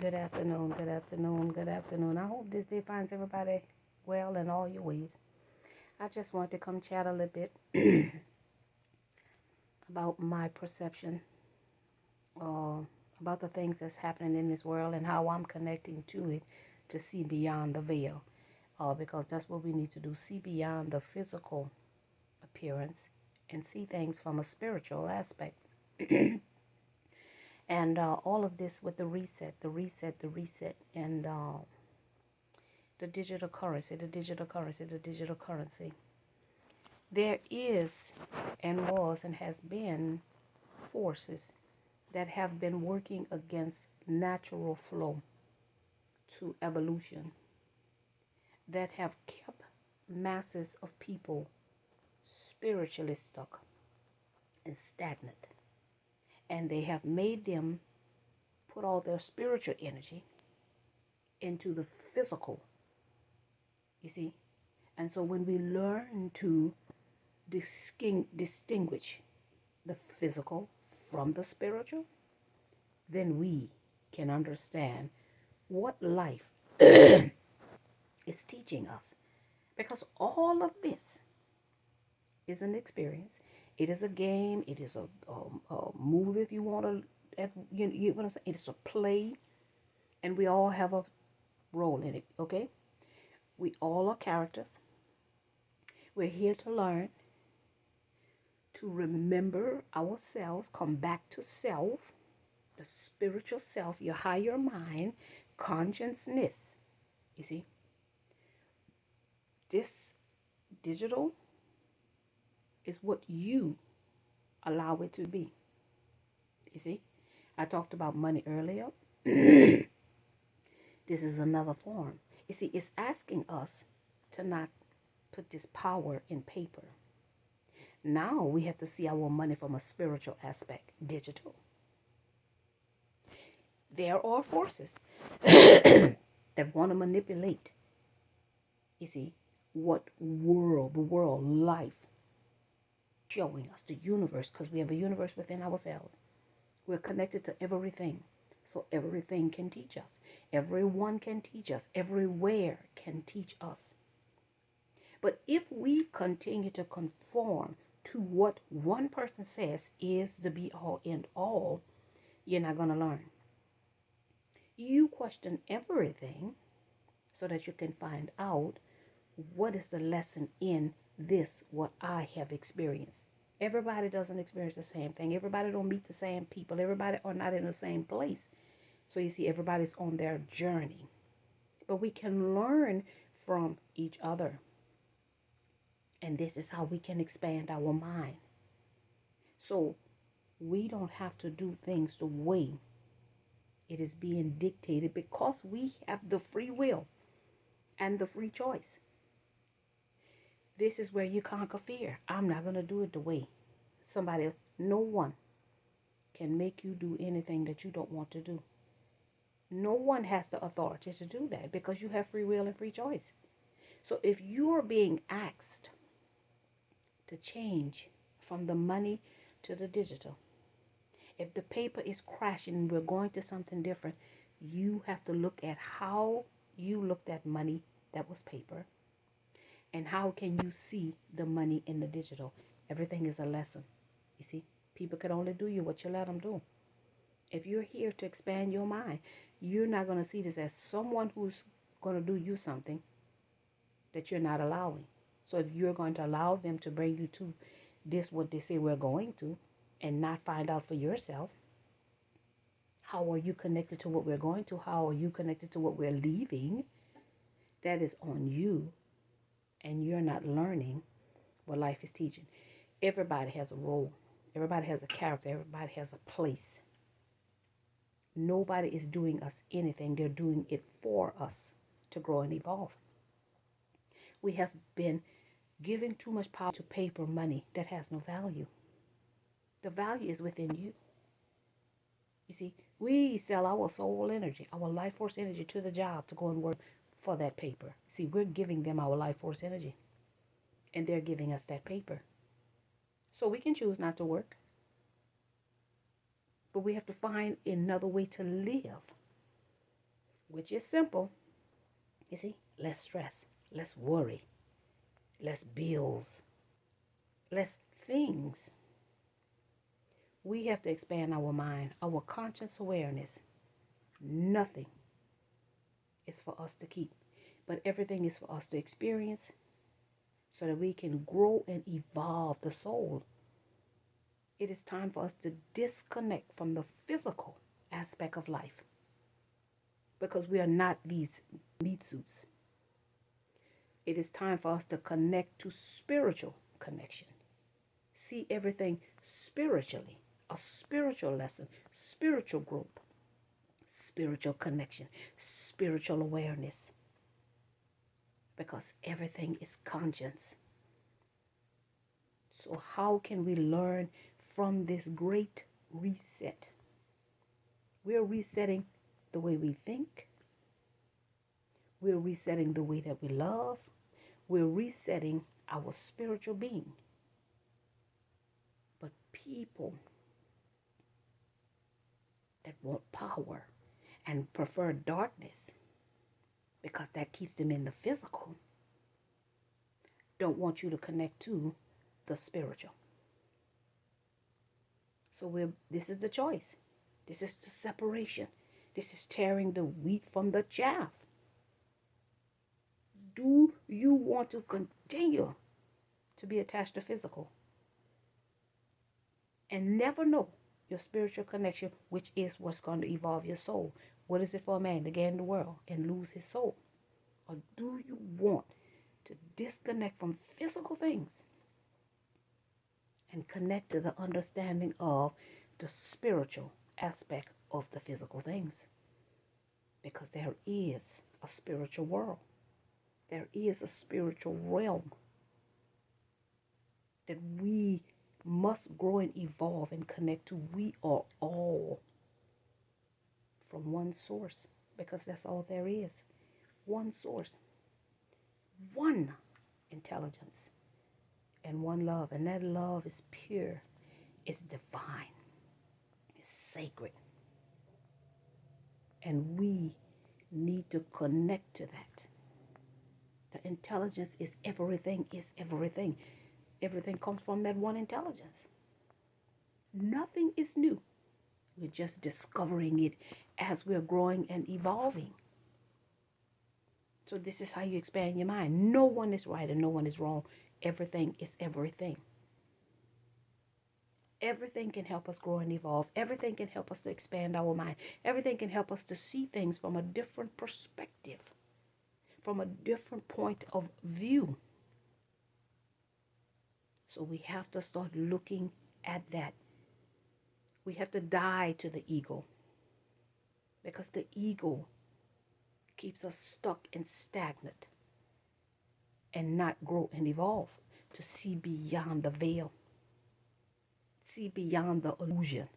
Good afternoon, good afternoon, good afternoon. I hope this day finds everybody well in all your ways. I just want to come chat a little bit about my perception, uh, about the things that's happening in this world and how I'm connecting to it to see beyond the veil. Because that's what we need to do, see beyond the physical appearance and see things from a spiritual aspect. And all of this with the reset, and the digital currency, There is and was and has been forces that have been working against natural flow to evolution that have kept masses of people spiritually stuck and stagnant. And they have made them put all their spiritual energy into the physical, you see. And so when we learn to distinguish the physical from the spiritual, then we can understand what life is teaching us. Because all of this is an experience. It is a game. It is a movie, if you want to. You know what I'm saying? It's a play, and we all have a role in it. Okay, we all are characters. We're here to learn, to remember ourselves, come back to self, the spiritual self, your higher mind, consciousness. You see, this digital is what you allow it to be. You see, I talked about money earlier. This is another form. You see, it's asking us to not put this power in paper. Now we have to see our money from a spiritual aspect, digital. There are forces that want to manipulate, you see, what the world, life, showing us, the universe, because we have a universe within ourselves. We're connected to everything. So everything can teach us. Everyone can teach us. Everywhere can teach us. But if we continue to conform to what one person says is the be all end all, you're not going to learn. You question everything so that you can find out what is the lesson in this, what I have experienced. Everybody doesn't experience the same thing. Everybody don't meet the same people. Everybody are not in the same place. So you see, everybody's on their journey. But we can learn from each other. And this is how we can expand our mind. So we don't have to do things the way it is being dictated, because we have the free will and the free choice. This is where you conquer fear. I'm not going to do it the way no one can make you do anything that you don't want to do. No one has the authority to do that, because you have free will and free choice. So if you're being asked to change from the money to the digital, if the paper is crashing and we're going to something different, you have to look at how you looked at money that was paper, and how can you see the money in the digital. Everything is a lesson. You see, people can only do you what you let them do. If you're here to expand your mind, you're not going to see this as someone who's going to do you something that you're not allowing. So if you're going to allow them to bring you to this, what they say we're going to, and not find out for yourself, how are you connected to what we're going to? How are you connected to what we're leaving? That is on you, and you're not learning what life is teaching. Everybody has a role. Everybody has a character. Everybody has a place. Nobody is doing us anything. They're doing it for us to grow and evolve. We have been giving too much power to paper money that has no value. The value is within you. You see, we sell our soul energy, our life force energy to the job to go and work for that paper. See, we're giving them our life force energy, and they're giving us that paper. So we can choose not to work, but we have to find another way to live. which is simple. You see, less stress, less worry, less bills, less things. We have to expand our mind, our conscious awareness. Nothing is for us to keep, but everything is for us to experience so that we can grow and evolve the soul. It is time for us to disconnect from the physical aspect of life because we are not these meat suits. It is time for us to connect to spiritual connection. See everything spiritually, a spiritual lesson, spiritual growth, spiritual connection, spiritual awareness, because everything is conscience. So how can we learn from this great reset? We're resetting the way we think. We're resetting the way that we love. We're resetting our spiritual being. But people that want power and prefer darkness because that keeps them in the physical don't want you to connect to the spiritual. So this is the choice. This is the separation. This is tearing the wheat from the chaff. Do you want to continue to be attached to physical and never know your spiritual connection, which is what's going to evolve your soul? What is it for a man to gain the world and lose his soul? Or do you want to disconnect from physical things and connect to the understanding of the spiritual aspect of the physical things? Because there is a spiritual world. There is a spiritual realm that we must grow and evolve and connect to. We are all from one source, because that's all there is. One source, one intelligence, and one love. And that love is pure, it's divine, it's sacred. And we need to connect to that. The intelligence is everything, is everything. Everything comes from that one intelligence. Nothing is new. We're just discovering it as we're growing and evolving. So this is how you expand your mind. No one is right and no one is wrong. Everything is everything. Everything can help us grow and evolve. Everything can help us to expand our mind. Everything can help us to see things from a different perspective, from a different point of view. So we have to start looking at that. We have to die to the ego, because the ego keeps us stuck and stagnant and not grow and evolve to see beyond the veil, see beyond the illusion.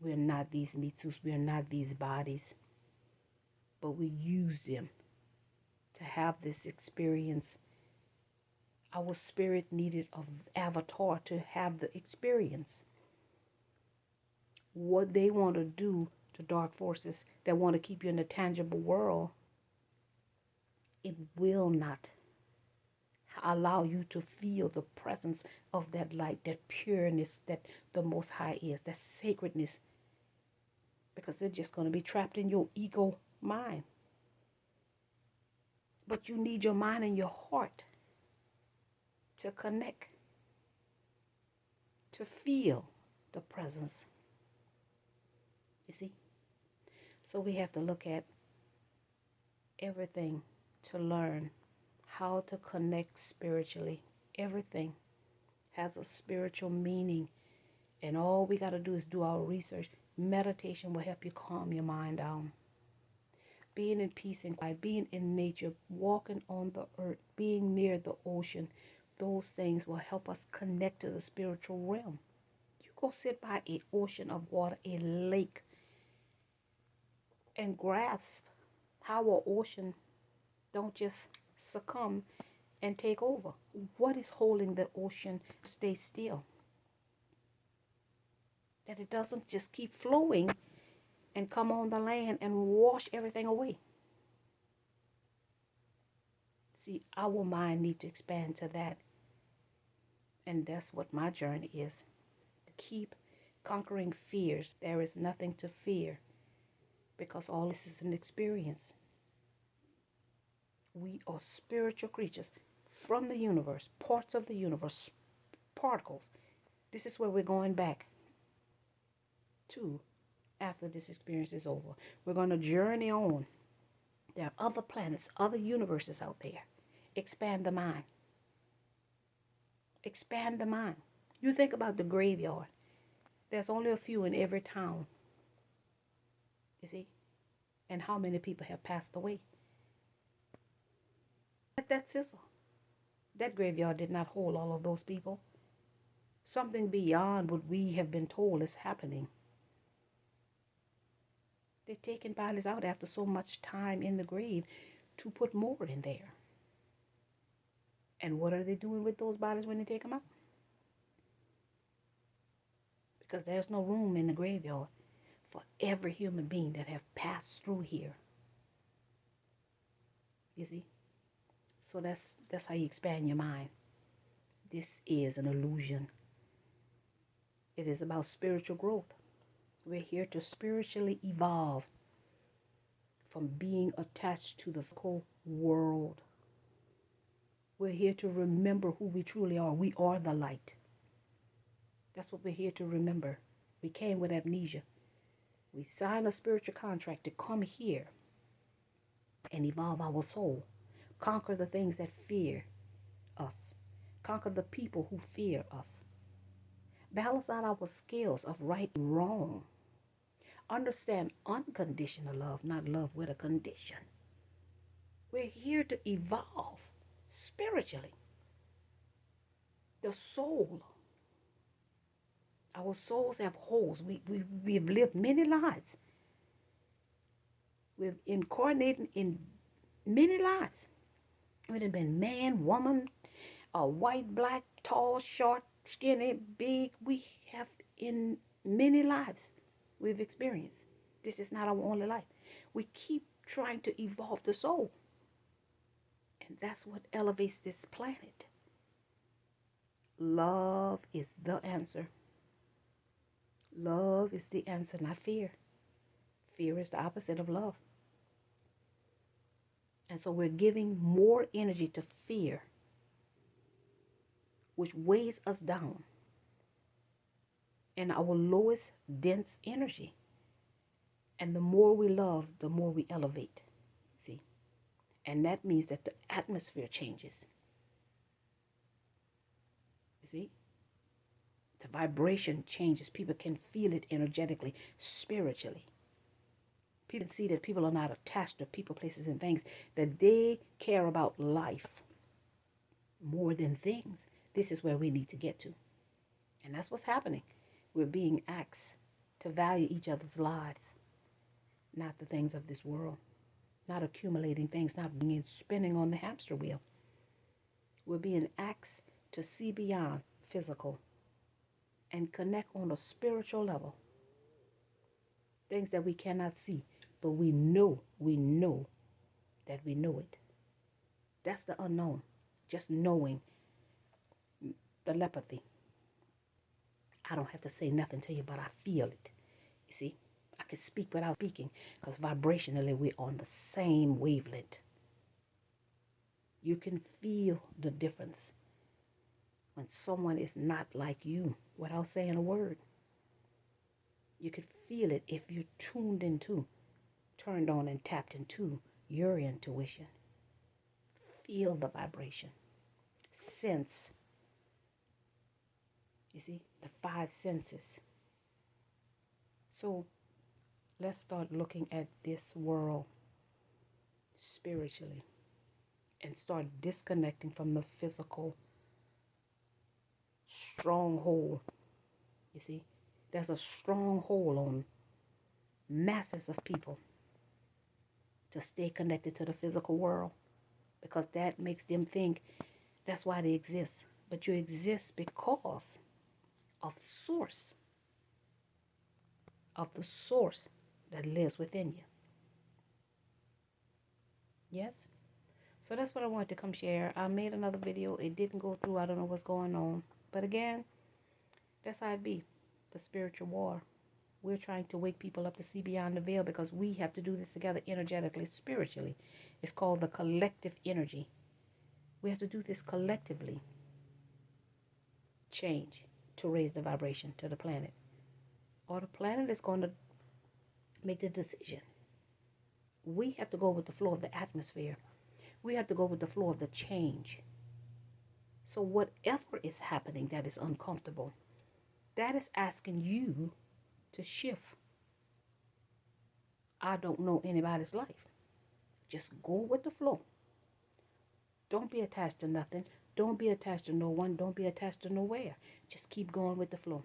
We're not these mitsus, we're not these bodies, but we use them to have this experience. Our spirit needed an avatar to have the experience. What they want to do to dark forces that want to keep you in the tangible world, it will not allow you to feel the presence of that light, that pureness that the Most High is, that sacredness, because they're just going to be trapped in your ego mind. But you need your mind and your heart to connect, to feel the presence. You see? So we have to look at everything to learn how to connect spiritually. Everything has a spiritual meaning, and all we got to do is do our research. Meditation will help you calm your mind down. Being in peace and quiet, being in nature, walking on the earth, being near the ocean, those things will help us connect to the spiritual realm. You go sit by an ocean of water, a lake, and grasp how an ocean don't just succumb and take over. What is holding the ocean stay still? That it doesn't just keep flowing and come on the land and wash everything away. See, our mind needs to expand to that. And that's what my journey is. To keep conquering fears. There is nothing to fear because all this is an experience. We are spiritual creatures from the universe, parts of the universe, particles. This is where we're going back to after this experience is over. We're going to journey on. There are other planets, other universes out there. Expand the mind. Expand the mind. You think about the graveyard. There's only a few in every town. You see? And how many people have passed away? That sizzle. That graveyard did not hold all of those people. Something beyond what we have been told is happening. They're taking bodies out after so much time in the grave to put more in there. And what are they doing with those bodies when they take them out? Because there's no room in the graveyard for every human being that have passed through here. You see? So that's how you expand your mind. This is an illusion. It is about spiritual growth. We're here to spiritually evolve from being attached to the physical world. We're here to remember who we truly are. We are the light. That's what we're here to remember. We came with amnesia. We signed a spiritual contract to come here and evolve our soul. Conquer the things that fear us. Conquer the people who fear us. Balance out our scales of right and wrong. Understand unconditional love, not love with a condition. We're here to evolve spiritually. The soul. Our souls have holes. We've lived many lives. We've incarnated in many lives. It have been man, woman, white, black, tall, short, skinny, big. We have in many lives we've experienced. This is not our only life. We keep trying to evolve the soul. And that's what elevates this planet. Love is the answer. Love is the answer, not fear. Fear is the opposite of love. And so we're giving more energy to fear, which weighs us down in our lowest dense energy. And the more we love, the more we elevate. See? And that means that the atmosphere changes. You see? The vibration changes. People can feel it energetically, spiritually. People see that people are not attached to people, places, and things, that they care about life more than things. This is where we need to get to. And that's what's happening. We're being asked to value each other's lives, not the things of this world, not accumulating things, not being spinning on the hamster wheel. We're being asked to see beyond physical and connect on a spiritual level. Things that we cannot see, but we know that we know it. That's the unknown. Just knowing. Telepathy. I don't have to say nothing to you, but I feel it. You see, I can speak without speaking because vibrationally we're on the same wavelength. You can feel the difference when someone is not like you without saying a word. You can feel it if you're tuned into, turned on and tapped into your intuition. Feel the vibration. Sense. You see, the 5 senses. So let's start looking at this world spiritually and start disconnecting from the physical stronghold. You see, there's a stronghold on masses of people to stay connected to the physical world because that makes them think that's why they exist. But you exist because of the source that lives within you. Yes? So that's what I wanted to come share. I made another video. It didn't go through. I don't know what's going on. But again, that's how it be. The spiritual war. We're trying to wake people up to see beyond the veil because we have to do this together energetically, spiritually. It's called the collective energy. We have to do this collectively. Change to raise the vibration to the planet. Or the planet is going to make the decision. We have to go with the flow of the atmosphere. We have to go with the flow of the change. So whatever is happening that is uncomfortable, that is asking you to shift. I don't know anybody's life. Just go with the flow. Don't be attached to nothing. Don't be attached to no one. Don't be attached to nowhere. Just keep going with the flow.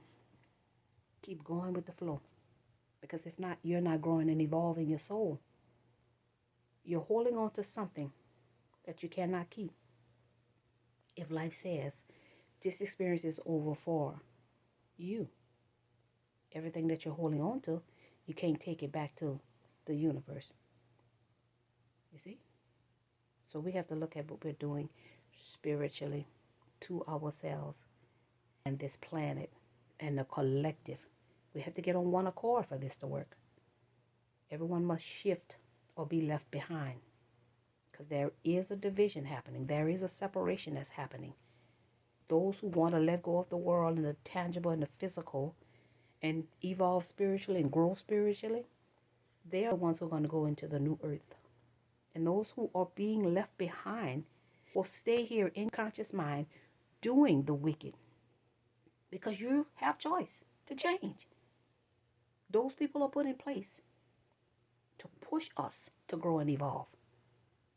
Keep going with the flow. Because if not, you're not growing and evolving your soul. You're holding on to something that you cannot keep. If life says, this experience is over for you, everything that you're holding on to, you can't take it back to the universe. You see? So we have to look at what we're doing spiritually to ourselves and this planet and the collective. We have to get on one accord for this to work. Everyone must shift or be left behind because there is a division happening. There is a separation that's happening. Those who want to let go of the world and the tangible and the physical and evolve spiritually and grow spiritually, they are the ones who are going to go into the new earth. And those who are being left behind will stay here in conscious mind doing the wicked because you have choice to change. Those people are put in place to push us to grow and evolve.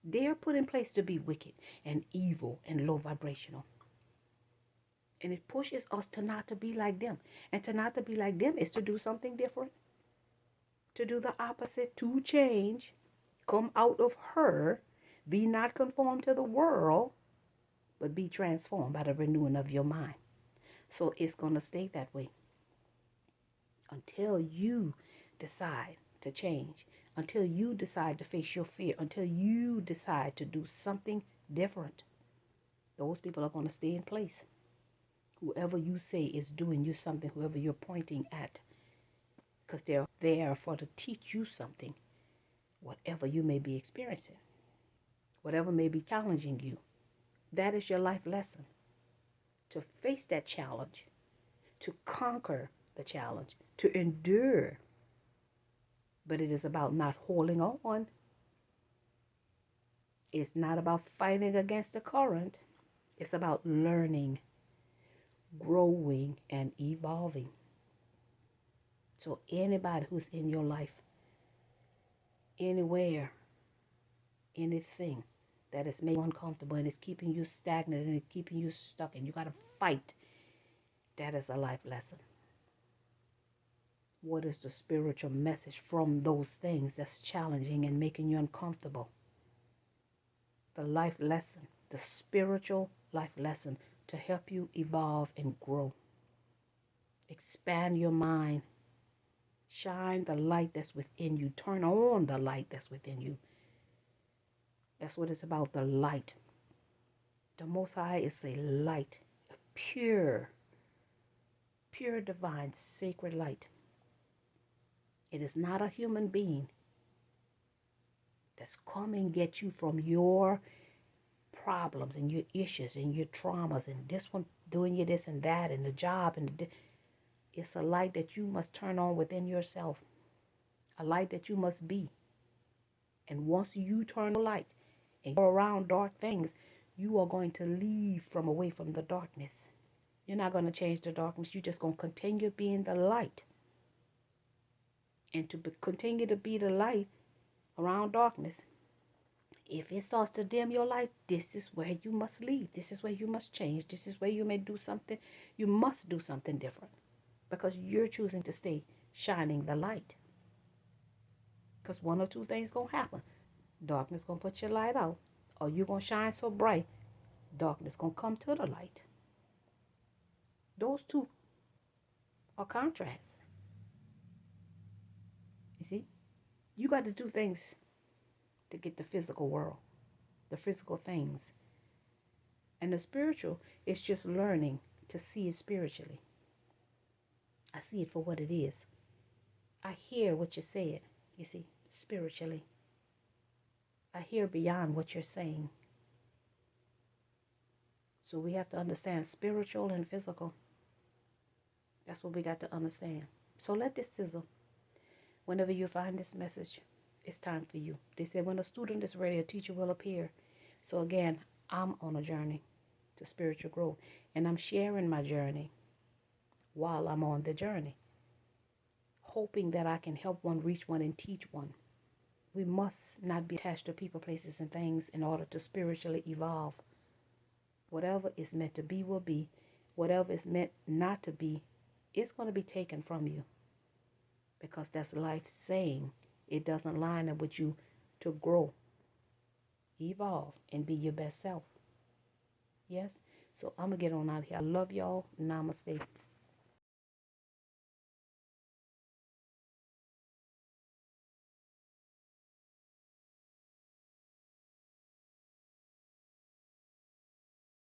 They're put in place to be wicked and evil and low vibrational. And it pushes us to not to be like them. And to not to be like them is to do something different. To do the opposite, to change, come out of her, be not conformed to the world, but be transformed by the renewing of your mind. So it's going to stay that way until you decide to change, until you decide to face your fear, until you decide to do something different. Those people are going to stay in place. Whoever you say is doing you something, whoever you're pointing at, because they're there for to teach you something, whatever you may be experiencing, whatever may be challenging you. That is your life lesson. To face that challenge, to conquer the challenge, to endure. But it is about not holding on. It's not about fighting against the current. It's about learning, growing, and evolving. So anybody who's in your life, anywhere, anything that is making you uncomfortable and is keeping you stagnant and is keeping you stuck and you got to fight, that is a life lesson. What is the spiritual message from those things that's challenging and making you uncomfortable? The life lesson, the spiritual life lesson to help you evolve and grow. Expand your mind. Shine the light that's within you. Turn on the light that's within you. That's what it's about, the light. The Most High is a light, a pure divine, sacred light. It is not a human being that's coming to get you from your problems and your issues and your traumas and this one doing you this and that and the job. It's a light that you must turn on within yourself, a light that you must be. And once you turn the light and go around dark things, you are going to leave from away from the darkness. You're not going to change the darkness. You're just going to continue being the light. And to continue to be the light around darkness, if it starts to dim your light, this is where you must leave. This is where you must change. This is where you may do something. You must do something different because you're choosing to stay shining the light. Because one or two things going to happen. Darkness going to put your light out, or you're going to shine so bright, darkness going to come to the light. Those two are contrasts. You see? You got to do things to get the physical world, the physical things. And the spiritual is just learning to see it spiritually. I see it for what it is. I hear what you said, you see, spiritually. I hear beyond what you're saying. So we have to understand spiritual and physical. That's what we got to understand. So let this sizzle. Whenever you find this message, it's time for you. They said when a student is ready, a teacher will appear. So again, I'm on a journey to spiritual growth, and I'm sharing my journey while I'm on the journey, hoping that I can help one, reach one, and teach one. We must not be attached to people, places, and things in order to spiritually evolve. Whatever is meant to be will be. Whatever is meant not to be, it's going to be taken from you, because that's life saying it doesn't line up with you to grow, evolve, and be your best self. Yes? So I'm going to get on out here. I love y'all. Namaste.